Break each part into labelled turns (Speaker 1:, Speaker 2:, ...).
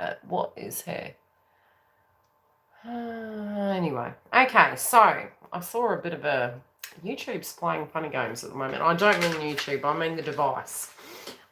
Speaker 1: it. What is here? Anyway, okay, so I saw a bit of a... YouTube's playing funny games at the moment. I don't mean YouTube, I mean the device.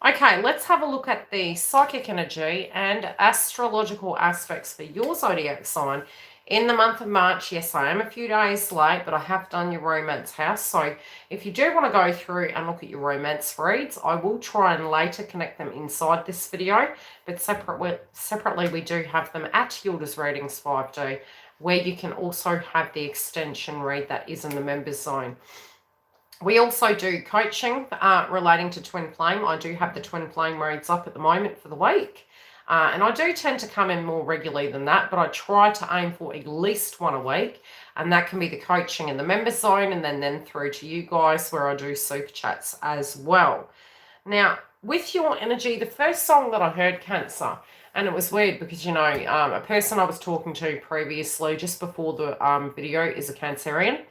Speaker 1: Okay, let's have a look at the psychic energy and astrological aspects for your zodiac sign in the month of March. Yes, I am a few days late, but I have done your romance house. So if you do want to go through and look at your romance reads, I will try and later connect them inside this video. But separately, we do have them at YILDIZ Readings 5D, where you can also have the extension read that is in the members zone. We also do coaching relating to twin flame. I do have the twin flame reads up at the moment for the week. And I do tend to come in more regularly than that, but I try to aim for at least one a week. And that can be the coaching in the member zone and then through to you guys where I do super chats as well. Now, with your energy, the first song that I heard, Cancer, and it was weird because, you know, a person I was talking to previously just before the video is a Cancerian.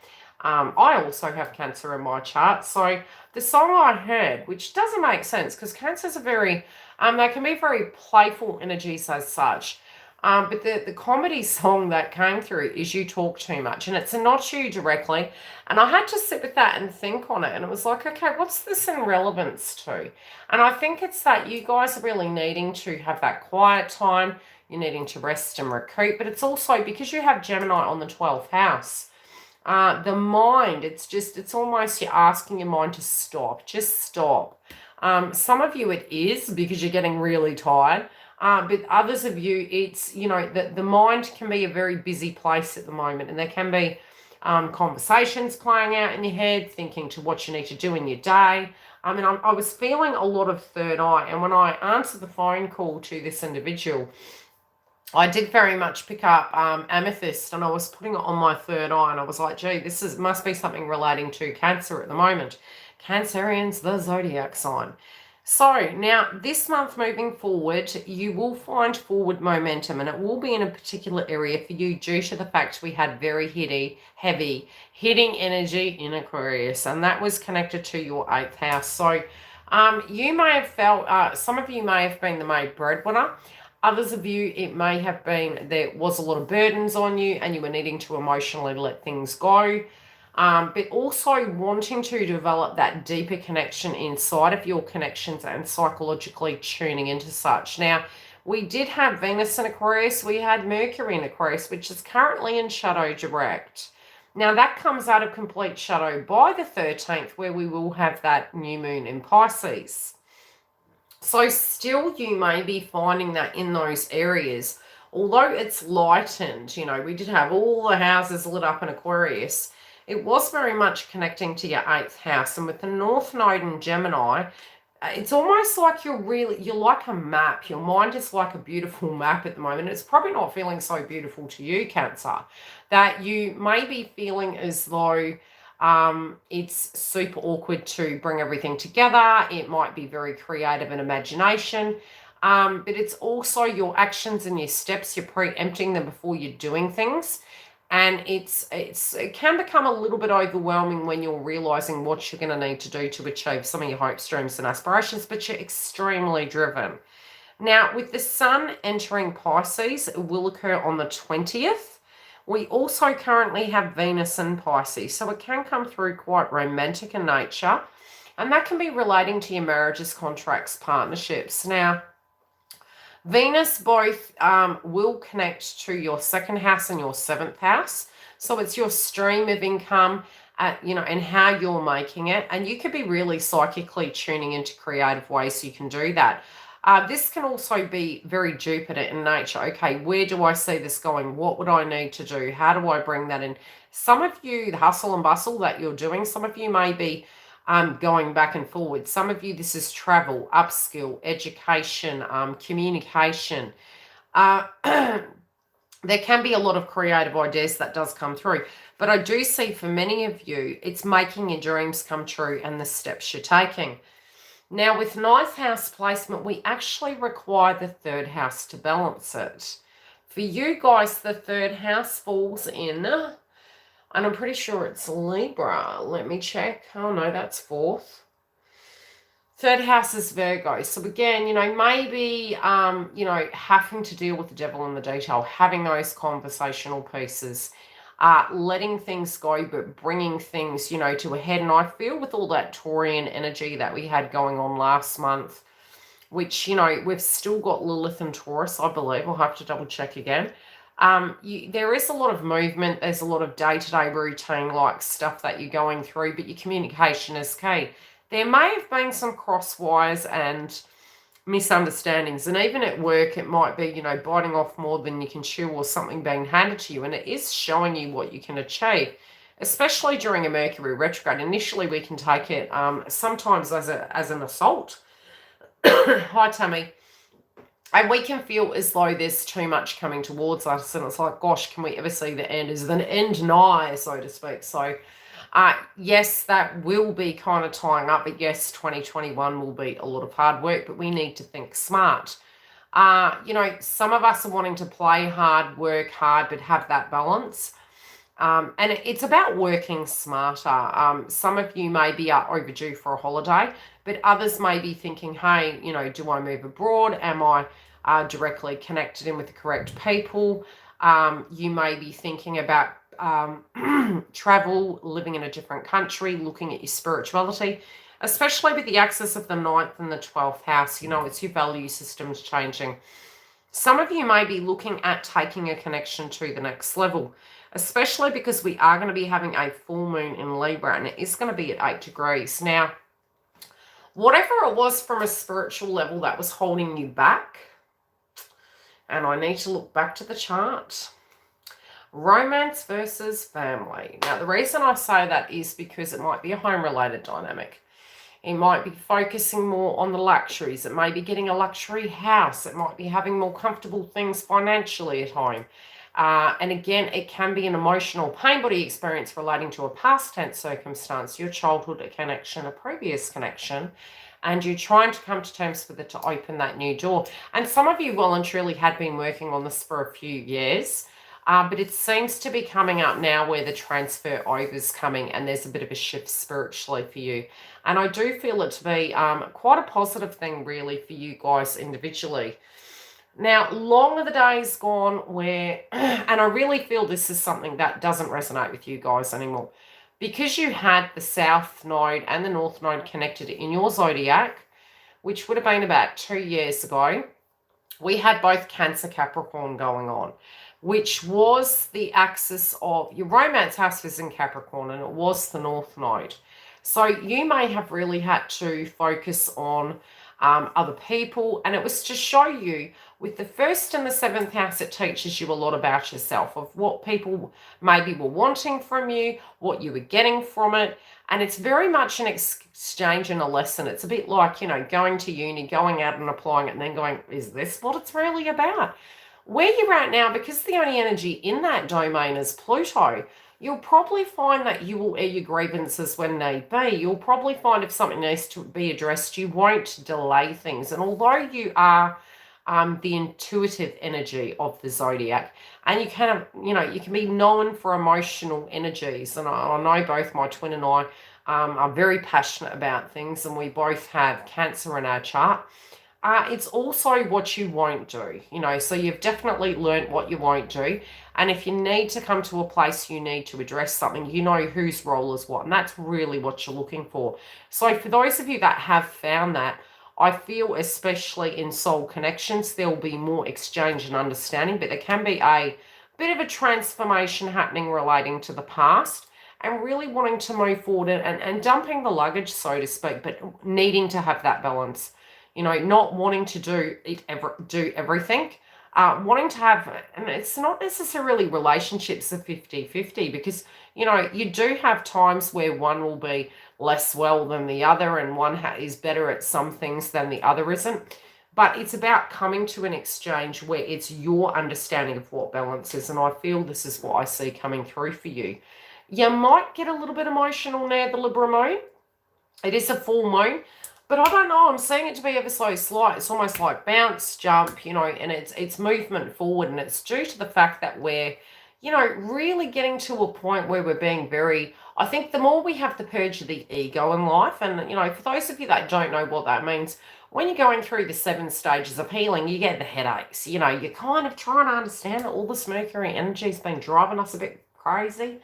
Speaker 1: I also have Cancer in my chart. So the song I heard, which doesn't make sense because Cancers are very, they can be very playful energies as such. But the comedy song that came through is You Talk Too Much. And it's not you directly. And I had to sit with that and think on it. And it was like, okay, what's this in relevance to? And I think it's that you guys are really needing to have that quiet time. You're needing to rest and recoup. But it's also because you have Gemini on the 12th house. The mind, it's almost you're asking your mind to stop. Just stop. Some of you it is because you're getting really tired. But others of you, it's, you know, the mind can be a very busy place at the moment. And there can be conversations playing out in your head, thinking to what you need to do in your day. I mean, I was feeling a lot of third eye. And when I answered the phone call to this individual, I did very much pick up amethyst, and I was putting it on my third eye, and I was like, gee, must be something relating to Cancer at the moment. Cancerians, the zodiac sign. So now this month moving forward, you will find forward momentum, and it will be in a particular area for you due to the fact we had very heavy hitting energy in Aquarius, and that was connected to your 8th house. So you may have felt, some of you may have been the maid breadwinner. Others of you, it may have been there was a lot of burdens on you and you were needing to emotionally let things go. But also wanting to develop that deeper connection inside of your connections and psychologically tuning into such. Now, we did have Venus in Aquarius. We had Mercury in Aquarius, which is currently in shadow direct. Now, that comes out of complete shadow by the 13th, where we will have that new moon in Pisces. So still you may be finding that in those areas, although it's lightened, you know, we did have all the houses lit up in Aquarius, it was very much connecting to your 8th house. And with the North Node in Gemini, it's almost like you're like a map. Your mind is like a beautiful map at the moment. It's probably not feeling so beautiful to you, Cancer, that you may be feeling as though it's super awkward to bring everything together. It might be very creative and imagination, but it's also your actions and your steps. You're preempting them before you're doing things, and it can become a little bit overwhelming when you're realizing what you're going to need to do to achieve some of your hopes, dreams, and aspirations. But you're extremely driven. Now, with the Sun entering Pisces, it will occur on the 20th. We also currently have Venus in Pisces, so it can come through quite romantic in nature, and that can be relating to your marriages, contracts, partnerships. Now, Venus both will connect to your 2nd house and your 7th house, so it's your stream of income, you know, and how you're making it, and you could be really psychically tuning into creative ways you can do that. This can also be very Jupiter in nature. Okay, where do I see this going? What would I need to do? How do I bring that in? Some of you, the hustle and bustle that you're doing, some of you may be going back and forward. Some of you, this is travel, upskill, education, communication. There can be a lot of creative ideas that does come through. But I do see for many of you, it's making your dreams come true and the steps you're taking. Now, with 9th house placement, we actually require the 3rd house to balance it. For you guys, the 3rd house falls in, and I'm pretty sure it's Libra. Let me check. Oh, no, that's 4th. Third house is Virgo. So again, maybe, having to deal with the devil in the detail, having those conversational pieces, letting things go, but bringing things, to a head. And I feel with all that Taurian energy that we had going on last month, which, we've still got Lilith and Taurus, I believe. I'll have to double check again. There is a lot of movement. There's a lot of day-to-day routine like stuff that you're going through, but your communication is key. There may have been some cross wires and misunderstandings, and even at work it might be, biting off more than you can chew, or something being handed to you, and it is showing you what you can achieve, especially during a Mercury retrograde. Initially we can take it sometimes as an assault. Hi Tammy. And we can feel as though there's too much coming towards us, and it's like, gosh, can we ever see the end? Is the end nigh, so to speak? So yes, that will be kind of tying up, but yes, 2021 will be a lot of hard work, but we need to think smart. Some of us are wanting to play hard, work hard, but have that balance. And it's about working smarter. Some of you may be overdue for a holiday, but others may be thinking, hey, do I move abroad? Am I directly connected in with the correct people? You may be thinking about travel, living in a different country, looking at your spirituality, especially with the axis of the 9th and the 12th house. It's your value systems changing. Some of you may be looking at taking a connection to the next level, especially because we are going to be having a full moon in Libra, and it is going to be at 8 degrees. Now, whatever it was from a spiritual level that was holding you back, and I need to look back to the chart. Romance versus family. Now, the reason I say that is because it might be a home-related dynamic. It might be focusing more on the luxuries. It may be getting a luxury house. It might be having more comfortable things financially at home. And again, it can be an emotional pain body experience relating to a past tense circumstance, your childhood connection, a previous connection, and you're trying to come to terms with it to open that new door. And some of you well and truly had been working on this for a few years, but it seems to be coming up now where the transfer over is coming, and there's a bit of a shift spiritually for you. And I do feel it to be quite a positive thing, really, for you guys individually. Now, long are the days gone where, and I really feel this is something that doesn't resonate with you guys anymore, because you had the South Node and the North Node connected in your zodiac, which would have been about 2 years ago. We had both Cancer, Capricorn going on, which was the axis of your romance house was in Capricorn, and it was the North Node. So you may have really had to focus on other people, and it was to show you with the 1st and the 7th house, it teaches you a lot about yourself, of what people maybe were wanting from you, what you were getting from it. And it's very much an exchange and a lesson. It's a bit like, going to uni, going out and applying it, and then going, is this what it's really about? Where you're at now, because the only energy in that domain is Pluto, you'll probably find that you will air your grievances when need be. You'll probably find if something needs to be addressed, you won't delay things. And although you are the intuitive energy of the zodiac, and you kind of, you can be known for emotional energies. And I know both my twin and I are very passionate about things, and we both have Cancer in our chart. It's also what you won't do, so you've definitely learned what you won't do. And if you need to come to a place you need to address something, you know whose role is what, and that's really what you're looking for. So for those of you that have found that, I feel especially in soul connections, there will be more exchange and understanding, but there can be a bit of a transformation happening relating to the past, and really wanting to move forward and dumping the luggage, so to speak, but needing to have that balance. Not wanting to do everything, wanting to have, and it's not necessarily relationships of 50-50, because, you do have times where one will be less well than the other, and one is better at some things than the other isn't. But it's about coming to an exchange where it's your understanding of what balance is, and I feel this is what I see coming through for you. You might get a little bit emotional near the Libra moon. It is a full moon. But I don't know, I'm seeing it to be ever so slight. It's almost like bounce, jump, and it's movement forward. And it's due to the fact that we're, you know, really getting to a point where we're being very, I think the more we have to purge the ego in life, and, you know, for those of you that don't know what that means, when you're going through the 7 stages of healing, you get the headaches. You know, you're kind of trying to understand that all this Mercury energy has been driving us a bit crazy.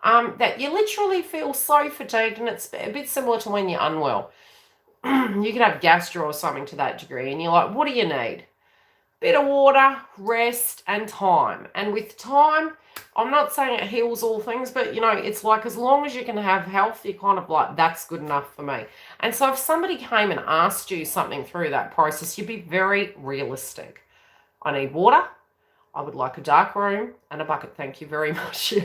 Speaker 1: That you literally feel so fatigued, and it's a bit similar to when you're unwell. You could have gastro or something to that degree, and you're like, what do you need? Bit of water, rest, and time. And with time, I'm not saying it heals all things, but, you know, it's like as long as you can have health, you're kind of like, that's good enough for me. And so if somebody came and asked you something through that process, you'd be very realistic. I need water. I would like a dark room and a bucket. Thank you very much.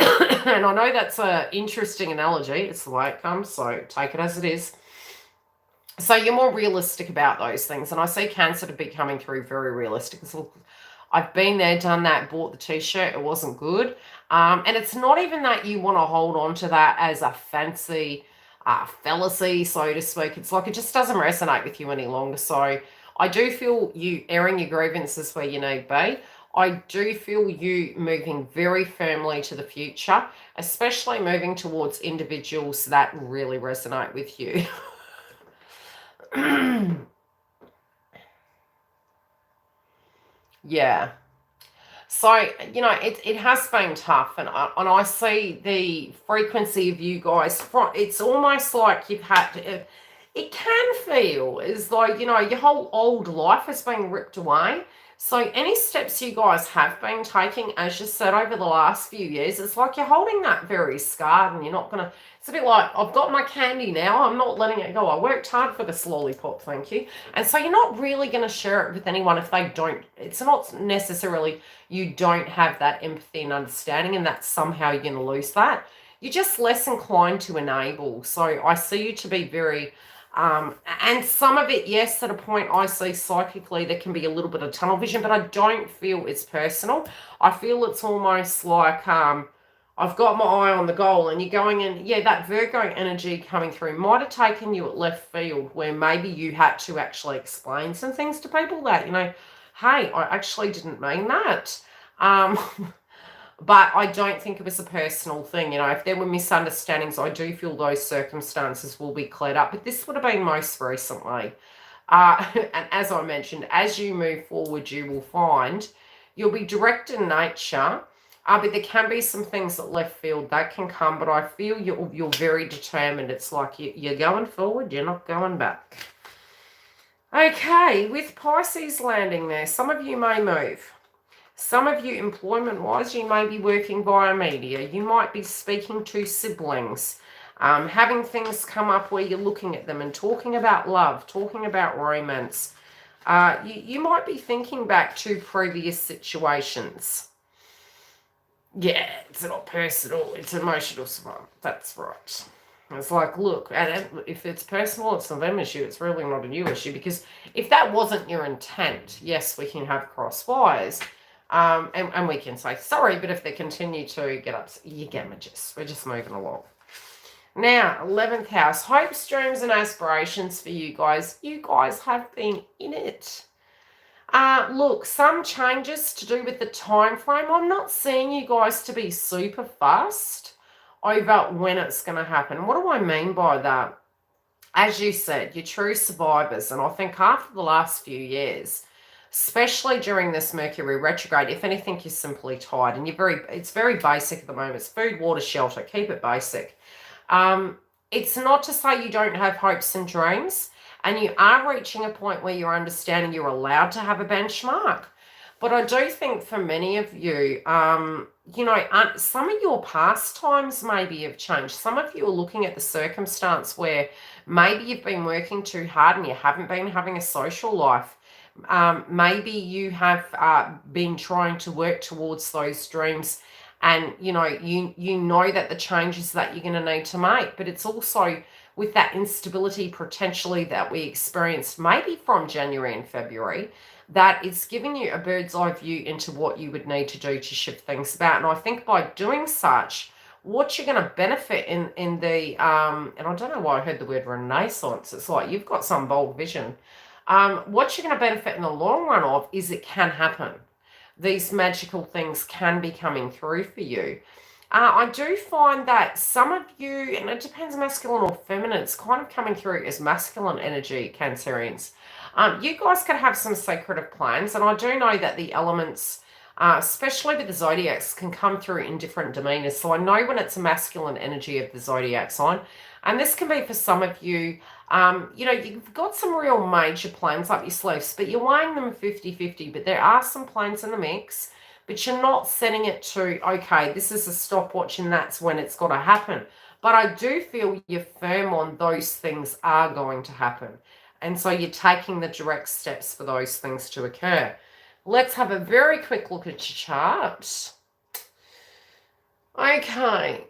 Speaker 1: And I know that's an interesting analogy. It's the way it comes, so take it as it is. So you're more realistic about those things. And I see Cancer to be coming through very realistic. So I've been there, done that, bought the t-shirt. It wasn't good. And it's not even that you want to hold on to that as a fancy fallacy, so to speak. It's like it just doesn't resonate with you any longer. So I do feel you airing your grievances where you need be. I do feel you moving very firmly to the future, especially moving towards individuals that really resonate with you. Yeah. So, you know, it has been tough, and I see the frequency of you guys from, it's almost like you've had to, it can feel as though, you know, your whole old life has been ripped away. So any steps you guys have been taking, as you said, over the last few years, it's like you're holding that very scarred, and you're not going to, it's a bit like, I've got my candy now, I'm not letting it go. I worked hard for this lollipop, thank you. And so you're not really going to share it with anyone if they don't, it's not necessarily you don't have that empathy and understanding, and that somehow you're going to lose that. You're just less inclined to enable. So I see you to be very, and some of it, yes, at a point I see psychically there can be a little bit of tunnel vision, but I don't feel it's personal. I feel it's almost like I've got my eye on the goal, and you're going in, yeah, that Virgo energy coming through might have taken you at left field, where maybe you had to actually explain some things to people that, you know, hey, I actually didn't mean that. But I don't think it was a personal thing. You know, if there were misunderstandings, I do feel those circumstances will be cleared up. But this would have been most recently. And as I mentioned, as you move forward, you will find you'll be direct in nature. But there can be some things at left field that can come. But I feel you're very determined. It's like you're going forward, you're not going back. Okay, with Pisces landing there, some of you may move. Some of you, employment-wise, you may be working via media. You might be speaking to siblings, having things come up where you're looking at them and talking about love, talking about romance. You might be thinking back to previous situations. Yeah, it's not personal, it's emotional stuff. That's right. It's like, look, and if it's personal, it's a them issue. It's really not a you issue, because if that wasn't your intent, yes, we can have cross wires. And we can say sorry, but if they continue to get upset, you get my gist. We're just moving along. Now, 11th house, hopes, dreams, and aspirations for you guys. You guys have been in it. Look, some changes to do with the time frame. I'm not seeing you guys to be super fast over when it's going to happen. What do I mean by that? As you said, you're true survivors, and I think after the last few years, especially during this Mercury retrograde, if anything, you're simply tired, and it's very basic at the moment. It's food, water, shelter. Keep it basic. It's not to say you don't have hopes and dreams, and you are reaching a point where you're understanding you're allowed to have a benchmark. But I do think for many of you, you know, some of your pastimes maybe have changed. Some of you are looking at the circumstance where maybe you've been working too hard and you haven't been having a social life. Maybe you have been trying to work towards those dreams, and you know that the changes that you're going to need to make, but it's also with that instability potentially that we experienced maybe from January and February, that it's giving you a bird's eye view into what you would need to do to shift things about. And I think by doing such, what you're going to benefit in the and I don't know why I heard the word renaissance. It's like you've got some bold vision. What you're going to benefit in the long run of is it can happen. these magical things can be coming through for you. I do find that some of you, and it depends masculine or feminine, it's kind of coming through as masculine energy, Cancerians. You guys could have some secretive plans, and I do know that the elements, especially with the zodiacs, can come through in different demeanors. So I know when it's a masculine energy of the zodiac sign, and this can be for some of you, you've got some real major plans up your sleeves, but you're weighing them 50-50, but there are some plans in the mix, but you're not setting it to, okay, this is a stopwatch and that's when it's got to happen. But I do feel you're firm on those things are going to happen. And so you're taking the direct steps for those things to occur. Let's have a very quick look at your chart. Okay.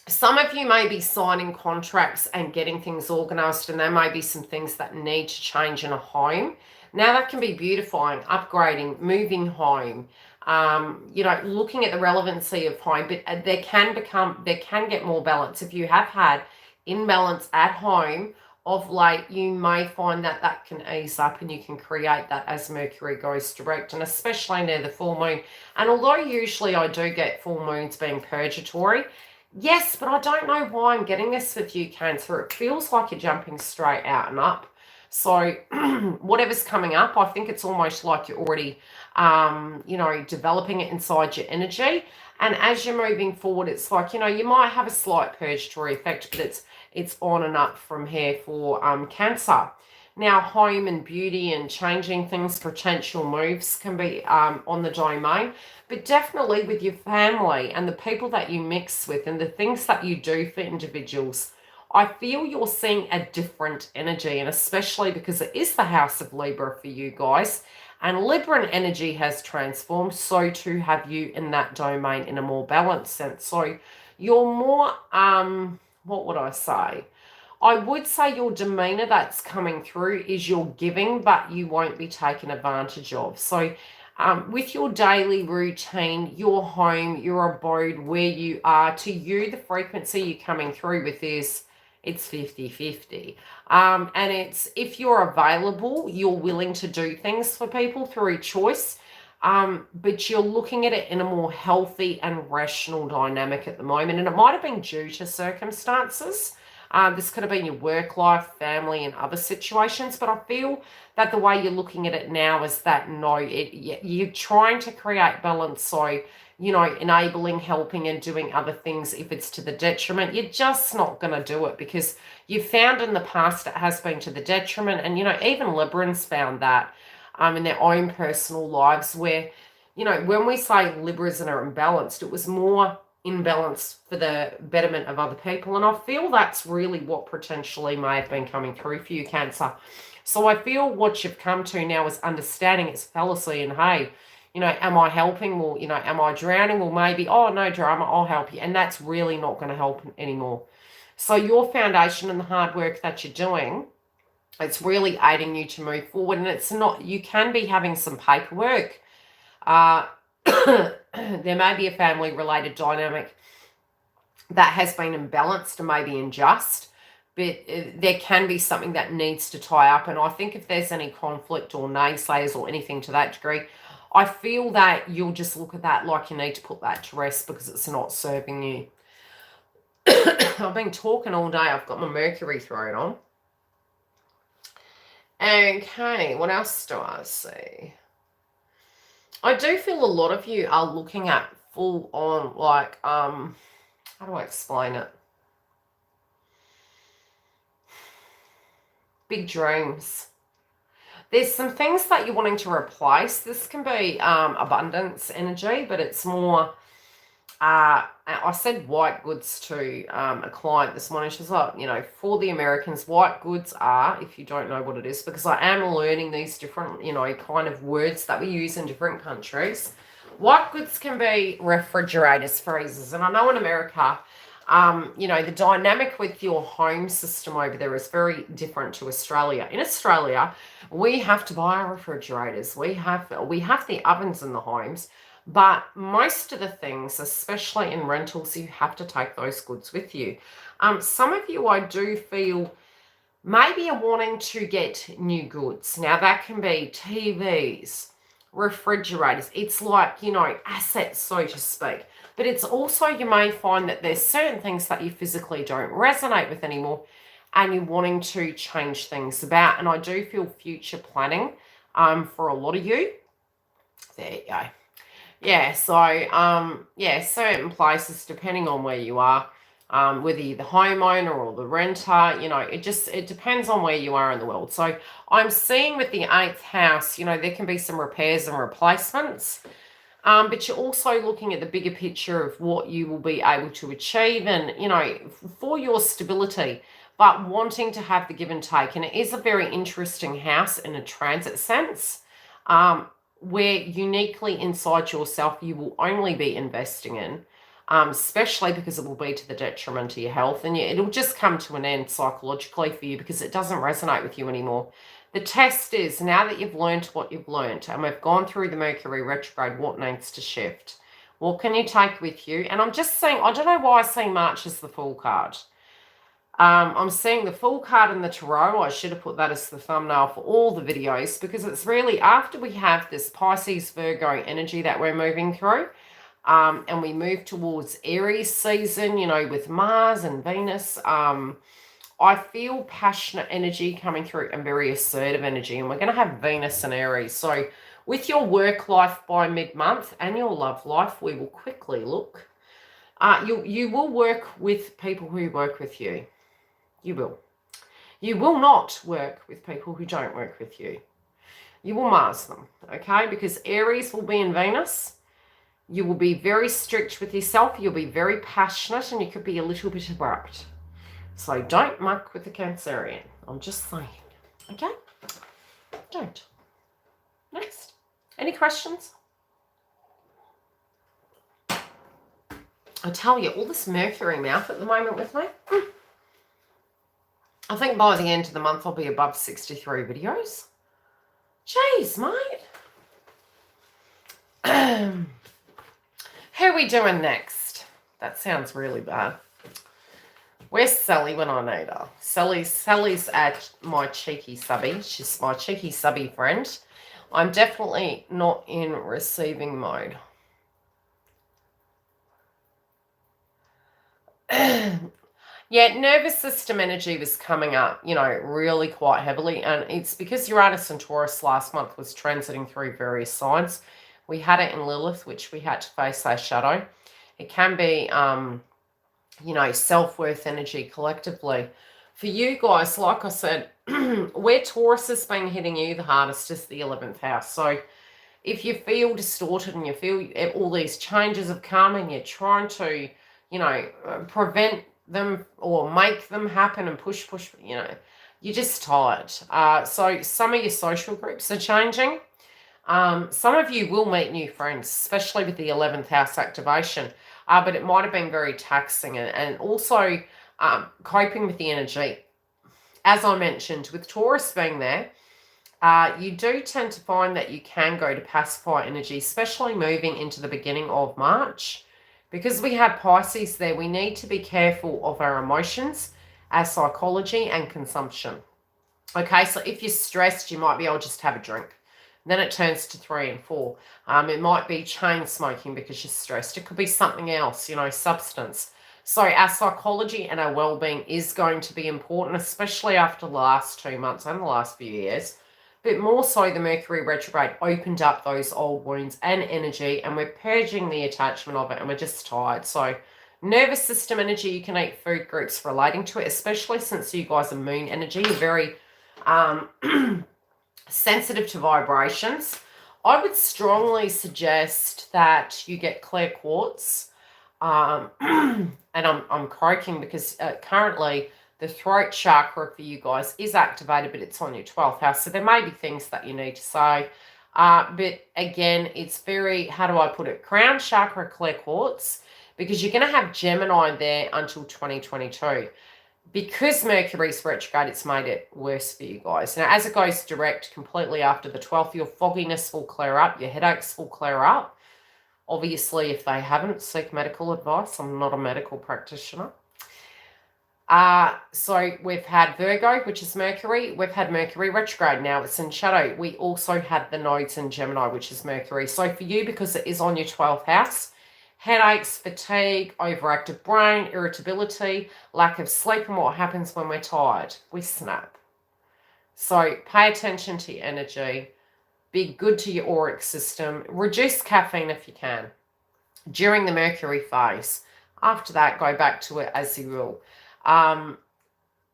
Speaker 1: Some of you may be signing contracts and getting things organized, and there may be some things that need to change in a home. Now that can be beautifying, upgrading, moving home, looking at the relevancy of home, but there can get more balance. If you have had imbalance at home of late, you may find that can ease up and you can create that as Mercury goes direct, and especially near the full moon. And although usually I do get full moons being purgatory, yes, but I don't know why I'm getting this with you, Cancer. It feels like you're jumping straight out and up. So whatever's coming up, I think it's almost like you're already, developing it inside your energy. And as you're moving forward, it's like, you might have a slight purgatory effect, but it's on and up from here for Cancer. Now, home and beauty and changing things, potential moves can be on the domain, but definitely with your family and the people that you mix with and the things that you do for individuals, I feel you're seeing a different energy, and especially because it is the house of Libra for you guys, and Libran energy has transformed, so too have you in that domain in a more balanced sense. So you're more, what would I say? I would say your demeanor that's coming through is you're giving, but you won't be taken advantage of. So with your daily routine, your home, your abode, where you are, to you, the frequency you're coming through with is, it's 50-50. And it's, if you're available, you're willing to do things for people through choice, but you're looking at it in a more healthy and rational dynamic at the moment. And it might have been due to circumstances. This could have been your work life, family, and other situations. But I feel that the way you're looking at it now is that, no, you're trying to create balance. So, enabling, helping, and doing other things, if it's to the detriment, you're just not going to do it, because you've found in the past it has been to the detriment. And, even Librans found that in their own personal lives where, when we say Libras are imbalanced, it was more imbalance for the betterment of other people. And I feel that's really what potentially may have been coming through for you, Cancer. So I feel what you've come to now is understanding its fallacy, and hey, am I helping? Well, am I drowning? Well, maybe, oh, no drama, I'll help you. And that's really not going to help anymore. So your foundation and the hard work that you're doing, it's really aiding you to move forward. And it's not, you can be having some paperwork. There may be a family-related dynamic that has been imbalanced and maybe unjust, but there can be something that needs to tie up. And I think if there's any conflict or naysayers or anything to that degree, I feel that you'll just look at that like you need to put that to rest because it's not serving you. I've been talking all day. I've got my Mercury thrown on. Okay, what else do I see? I do feel a lot of you are looking at full on, like, how do I explain it? Big dreams. There's some things that you're wanting to replace. This can be abundance energy, but it's more, I said white goods to a client this morning. She's like, for the Americans, white goods are, if you don't know what it is, because I am learning these different, kind of words that we use in different countries. White goods can be refrigerators, freezers. And I know in America, the dynamic with your home system over there is very different to Australia. In Australia, we have to buy our refrigerators. We have the ovens in the homes, but most of the things, especially in rentals, you have to take those goods with you. Some of you, I do feel, maybe are wanting to get new goods. Now, that can be TVs, refrigerators. It's like, you know, assets, so to speak. But it's also, you may find that there's certain things that you physically don't resonate with anymore and you're wanting to change things about. And I do feel future planning for a lot of you. There you go. Yeah, so, yeah, certain places, depending on where you are, whether you're the homeowner or the renter, you know, it depends on where you are in the world. So I'm seeing with the 8th house, you know, there can be some repairs and replacements, but you're also looking at the bigger picture of what you will be able to achieve and, you know, for your stability, but wanting to have the give and take. And it is a very interesting house in a transit sense. Where uniquely inside yourself you will only be investing in, especially because it will be to the detriment of your health, and it'll just come to an end psychologically for you because it doesn't resonate with you anymore. The test is, now that you've learned what you've learned and we've gone through the Mercury retrograde, what needs to shift? What can you take with you? And I'm just saying, I don't know why I see March as the Fool card. I'm seeing the Fool card in the Tarot. I should have put that as the thumbnail for all the videos because it's really after we have this Pisces, Virgo energy that we're moving through, and we move towards Aries season, you know, with Mars and Venus. I feel passionate energy coming through and very assertive energy, and we're going to have Venus and Aries. So with your work life by mid-month and your love life, we will quickly look. You will work with people who work with you. You will. You will not work with people who don't work with you. You will mask them, okay? Because Aries will be in Venus. You will be very strict with yourself. You'll be very passionate and you could be a little bit abrupt. So don't muck with the Cancerian. I'm just saying, okay? Don't. Next. Any questions? I tell you, all this Mercury mouth at the moment with me. I think by the end of the month, I'll be above 63 videos. Jeez, mate. Who are we doing next? That sounds really bad. Where's Sally when I need her? Sally's at my cheeky subby. She's my cheeky subby friend. I'm definitely not in receiving mode. Yeah, nervous system energy was coming up, you know, really quite heavily. And it's because Uranus and Taurus last month was transiting through various signs. We had it in Lilith, which we had to face our shadow. It can be, you know, self-worth energy collectively. For you guys, like I said, where Taurus has been hitting you the hardest is the 11th house. So if you feel distorted and you feel all these changes have come and you're trying to, you know, prevent them or make them happen and push, you know, you're just tired. So some of your social groups are changing. Some of you will meet new friends, especially with the 11th house activation, but it might have been very taxing and also coping with the energy. As I mentioned, with Taurus being there, you do tend to find that you can go to pacify energy, especially moving into the beginning of March. Because we have Pisces there, we need to be careful of our emotions, our psychology and consumption. Okay, so if you're stressed, you might be able to just have a drink. Then it turns to 3 and 4. It might be chain smoking because you're stressed. It could be something else, you know, substance. So our psychology and our well-being is going to be important, especially after the last 2 months and the last few years. But more so, the Mercury retrograde opened up those old wounds and energy, and we're purging the attachment of it, and we're just tired. So nervous system energy, you can eat food groups relating to it, especially since you guys are moon energy. You're very sensitive to vibrations. I would strongly suggest that you get clear quartz. And I'm croaking because currently the throat chakra for you guys is activated, but it's on your 12th house. So there may be things that you need to say. But again, it's very, how do I put it? Crown chakra clear quartz, because you're going to have Gemini there until 2022. Because Mercury's retrograde, it's made it worse for you guys. Now, as it goes direct completely after the 12th, your fogginess will clear up. Your headaches will clear up. Obviously, if they haven't, seek medical advice. I'm not a medical practitioner. So we've had Virgo, which is Mercury. We've had Mercury retrograde. Now it's in shadow. We also had the nodes in Gemini, which is Mercury. So for you, because it is on your 12th house, headaches, fatigue, overactive brain, irritability, lack of sleep, and what happens when we're tired? We snap. So pay attention to your energy. Be good to your auric system. Reduce caffeine if you can during the Mercury phase. After that, go back to it as you will.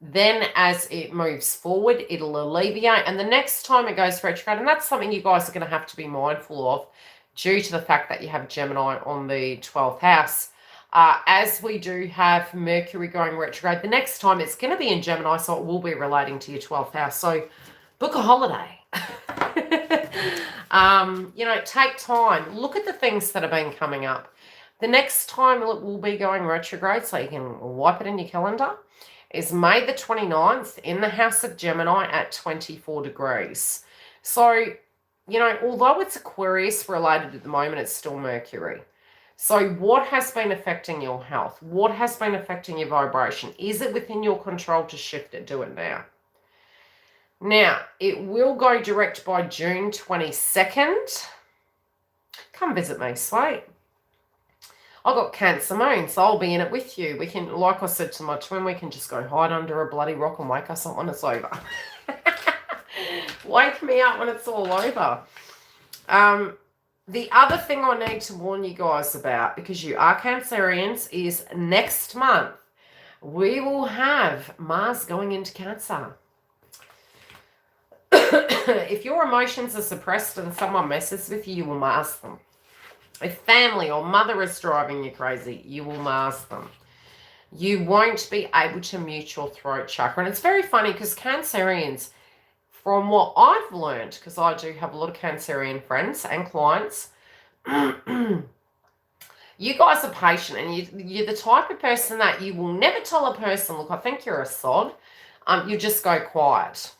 Speaker 1: Then as it moves forward, it'll alleviate. And the next time it goes retrograde, and that's something you guys are going to have to be mindful of due to the fact that you have Gemini on the 12th house. As we do have Mercury going retrograde, the next time it's going to be in Gemini, so it will be relating to your 12th house. So book a holiday. Take time. Look at the things that have been coming up. The next time it will be going retrograde, so you can wipe it in your calendar, is May the 29th in the house of Gemini at 24 degrees. So, although it's Aquarius related at the moment, it's still Mercury. So what has been affecting your health? What has been affecting your vibration? Is it within your control to shift it? Do it now. Now, it will go direct by June 22nd. Come visit me, sweet. I've got Cancer moon, so I'll be in it with you. We can, like I said to my twin, we can just go hide under a bloody rock and wake us up when it's over. Wake me up when it's all over. The other thing I need to warn you guys about, because you are Cancerians, is next month we will have Mars going into Cancer. If your emotions are suppressed and someone messes with you, you will mask them. If family or mother is driving you crazy, you will mask them. You won't be able to mute your throat chakra. And it's very funny because Cancerians, from what I've learned, because I do have a lot of Cancerian friends and clients, you guys are patient, and you're the type of person that you will never tell a person, look, I think you're a sod. You just go quiet.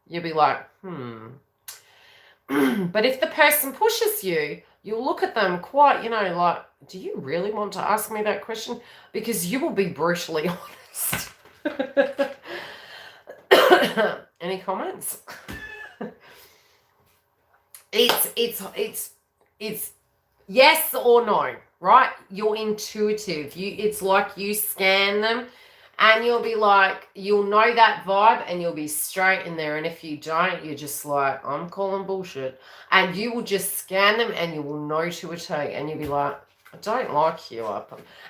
Speaker 1: You'll be like, But if the person pushes you, you'll look at them quite, like, do you really want to ask me that question? Because you will be brutally honest. Any comments? It's yes or no, right? You're intuitive. It's like you scan them and you'll be like, you'll know that vibe and you'll be straight in there. And if you don't, you're just like, I'm calling bullshit. And you will just scan them and you will know to a T, and you'll be like, I don't like you.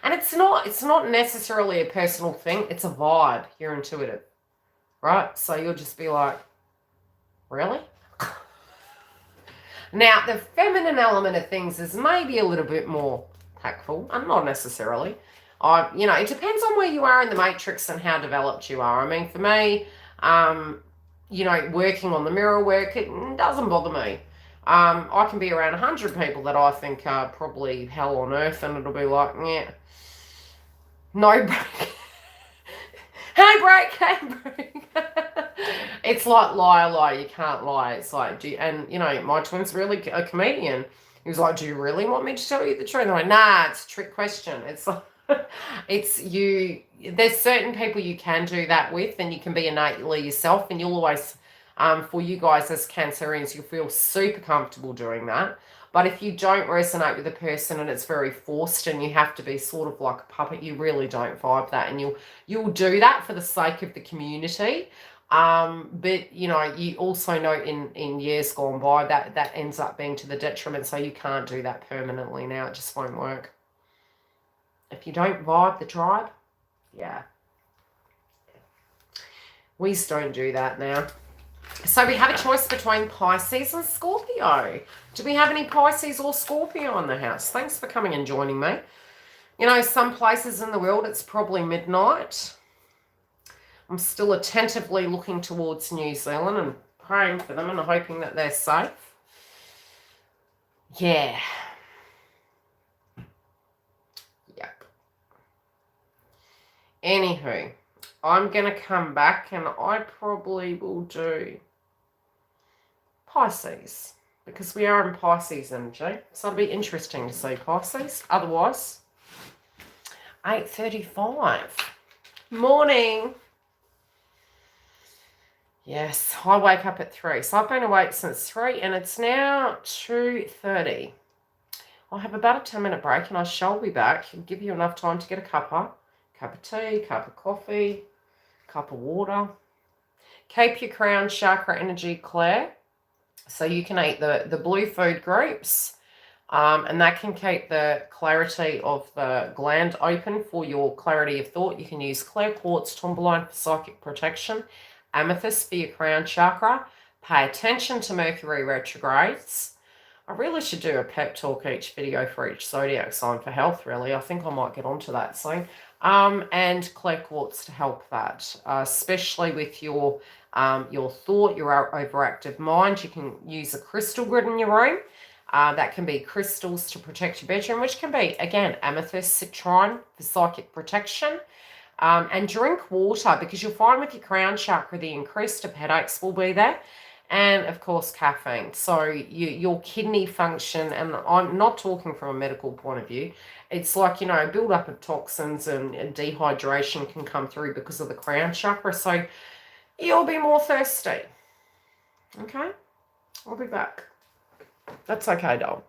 Speaker 1: And it's not necessarily a personal thing. It's a vibe. You're intuitive, right? So you'll just be like, really? Now, the feminine element of things is maybe a little bit more tactful, and not necessarily. It depends on where you are in the matrix and how developed you are. I mean, for me, working on the mirror work, it doesn't bother me. I can be around 100 people that I think are probably hell on earth, and it'll be like, yeah, no break. Hey, break. It's like lie, you can't lie. It's like, my twin's really a comedian. He was like, do you really want me to tell you the truth? I'm like, nah, it's a trick question. It's like, it's you. There's certain people you can do that with, and you can be innately yourself, and you'll always, for you guys as Cancerians, you'll feel super comfortable doing that. But if you don't resonate with a person and it's very forced and you have to be sort of like a puppet, you really don't vibe that, and you'll do that for the sake of the community. But you also know in years gone by that ends up being to the detriment, so you can't do that permanently now. It just won't work. If you don't vibe the tribe, yeah. We just don't do that now. So we have a choice between Pisces and Scorpio. Do we have any Pisces or Scorpio in the house? Thanks for coming and joining me. Some places in the world it's probably midnight. I'm still attentively looking towards New Zealand and praying for them and hoping that they're safe. Yeah. Yep. Anywho, I'm going to come back and I probably will do Pisces, because we are in Pisces energy. So it'll be interesting to see Pisces. Otherwise, 8:35. Morning. Yes, I wake up at 3. So I've been awake since 3 and it's now 2:30. I'll have about a 10-minute break and I shall be back and give you enough time to get a cup of tea, cup of coffee, cup of water. Keep your crown chakra energy clear. So you can eat the blue food groups. And that can keep the clarity of the gland open for your clarity of thought. You can use clear quartz, tourmaline for psychic protection, amethyst for your crown chakra. Pay attention to Mercury retrogrades. I really should do a pep talk each video for each zodiac sign for health, really. I think I might get onto that soon. And clear quartz to help that, especially with your thought, your overactive mind. You can use a crystal grid in your room. That can be crystals to protect your bedroom, which can be, again, amethyst, citrine for psychic protection. And drink water, because you'll find with your crown chakra, the increased of headaches will be there. And, of course, caffeine. So your kidney function, and I'm not talking from a medical point of view, it's like, build-up of toxins and dehydration can come through because of the crown chakra. So you'll be more thirsty. Okay? I'll be back. That's okay, doll.